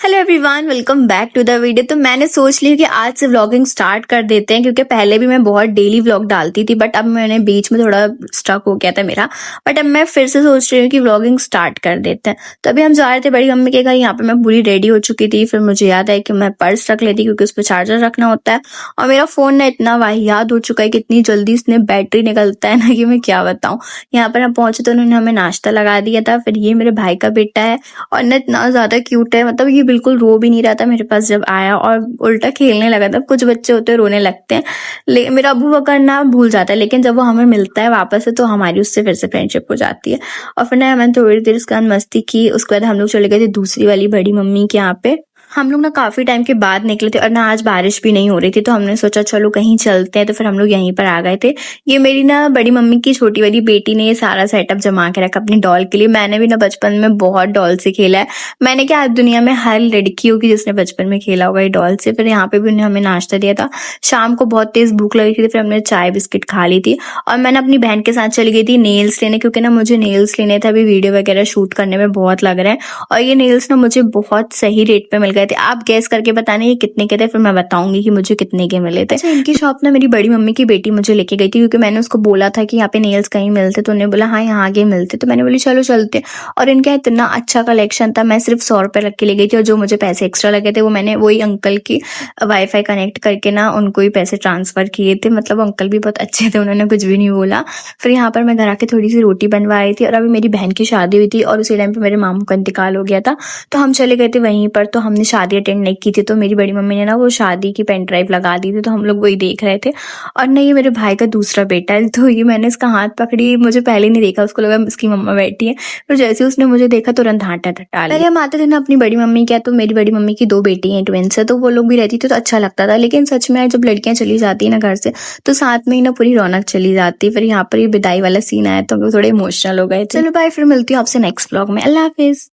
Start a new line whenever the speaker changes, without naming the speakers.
Hello everyone, welcome back to the video. तो मैंने सोच लिया कि आज से व्लॉगिंग स्टार्ट कर देते हैं, क्योंकि पहले भी मैं बहुत डेली व्लॉग डालती थी, बट अब मैंने बीच में थोड़ा स्टक हो गया था मेरा। बट अब मैं फिर से सोच रही हूँ कि व्लॉगिंग स्टार्ट कर देते हैं। तो अभी हम जा रहे थे बड़ी मम्मी के घर। यहाँ पे मैं पूरी रेडी हो चुकी थी। फिर मुझे याद है कि मैं पर्स रख लेती, क्योंकि उस पर चार्जर रखना होता है। और मेरा फोन ना इतना वाहियात हो चुका है कि इतनी जल्दी इसने बैटरी निकलता है ना, कि मैं क्या बताऊँ। यहाँ पर हम पहुंचे तो उन्होंने हमें नाश्ता लगा दिया था। फिर ये मेरे भाई का बेटा है और ना इतना ज्यादा क्यूट है, मतलब ये बिल्कुल रो भी नहीं रहा था मेरे पास जब आया, और उल्टा खेलने लगा था। कुछ बच्चे होते हैं रोने लगते हैं, मेरा अबू बकर ना भूल जाता है, लेकिन जब वो हमें मिलता है वापस से तो हमारी उससे फिर से फ्रेंडशिप हो जाती है। और फिर ना मैंने थोड़ी देर उसके बाद मस्ती की। उसके बाद हम लोग चले गए थे दूसरी वाली बड़ी मम्मी के यहाँ पे। हम लोग ना काफी टाइम के बाद निकले थे और ना आज बारिश भी नहीं हो रही थी, तो हमने सोचा चलो कहीं चलते हैं। तो फिर हम लोग यहीं पर आ गए थे। ये मेरी ना बड़ी मम्मी की छोटी वाली बेटी ने ये सारा सेटअप जमा के रखा अपनी डॉल के लिए। मैंने भी ना बचपन में बहुत डॉल से खेला है। मैंने क्या, दुनिया में हर लड़की होगी जिसने बचपन में खेला होगा ये डॉल से। फिर यहाँ पे भी उन्हें हमें नाश्ता दिया था। शाम को बहुत तेज भूख लगी थी, फिर हमने चाय बिस्किट खा ली थी। और मैंने अपनी बहन के साथ चली गई थी नेल्स लेने, क्योंकि ना मुझे नेल्स लेने थे। अभी वीडियो वगैरह शूट करने में बहुत लग रहे हैं। और ये नेल्स ना मुझे बहुत सही रेट पे मिल गए थे। आप गैस करके बताने ये कितने के थे, फिर मैं बताऊंगी कि मुझे कितने के मिले थे। अच्छा, इनकी शॉप ना मेरी बड़ी मम्मी की बेटी मुझे लेके गई थी, क्योंकि मैंने उसको बोला था कि यहाँ पे नेल्स कहीं मिलते, तो उन्होंने बोला हाँ यहाँ आगे मिलते। तो मैंने बोली चलो चलते। और इनका इतना अच्छा कलेक्शन था। मैं सिर्फ 100 रुपए रख के ले गई थी, और जो मुझे पैसे एक्स्ट्रा लगे थे वो मैंने वही अंकल की वाईफाई कनेक्ट करके ना उनको ही पैसे ट्रांसफर किए थे। मतलब अंकल भी बहुत अच्छे थे, उन्होंने कुछ भी नहीं बोला। फिर यहाँ पर मैं घर आके थोड़ी सी रोटी बनवा रही थी, और अभी मेरी बहन की शादी हुई थी और उसी टाइम पे मेरे मामू का इंतकाल हो गया था। तो हम चले गए थे वहीं पर। तो हमने शादी अटेंड नहीं की थी, तो मेरी बड़ी मम्मी ने ना वो शादी की पेन ड्राइव लगा दी थी, तो हम लोग वही देख रहे थे। और ना ये मेरे भाई का दूसरा बेटा है। तो ये मैंने इसका हाथ पकड़ी, मुझे पहले नहीं देखा, उसको लगा इसकी मम्मा बैठी है। फिर जैसे उसने मुझे देखा तुरंत हाथ हटा लिया। हम आते थे ना अपनी बड़ी मम्मी क्या, तो मेरी बड़ी मम्मी की 2 बेटी हैं, ट्विंस है, तो वो लोग भी रहती थी तो अच्छा लगता था। लेकिन सच में जब लड़कियां चली जाती है ना घर से, तो साथ में ही ना पूरी रौनक चली जाती। फिर यहाँ पर ये विदाई वाला सीन आया तो हम लोग थोड़े इमोशनल हो गए थे। चलो बाय, फिर मिलती हूँ आपसे नेक्स्ट ब्लॉग में। अल्लाह हाफिज।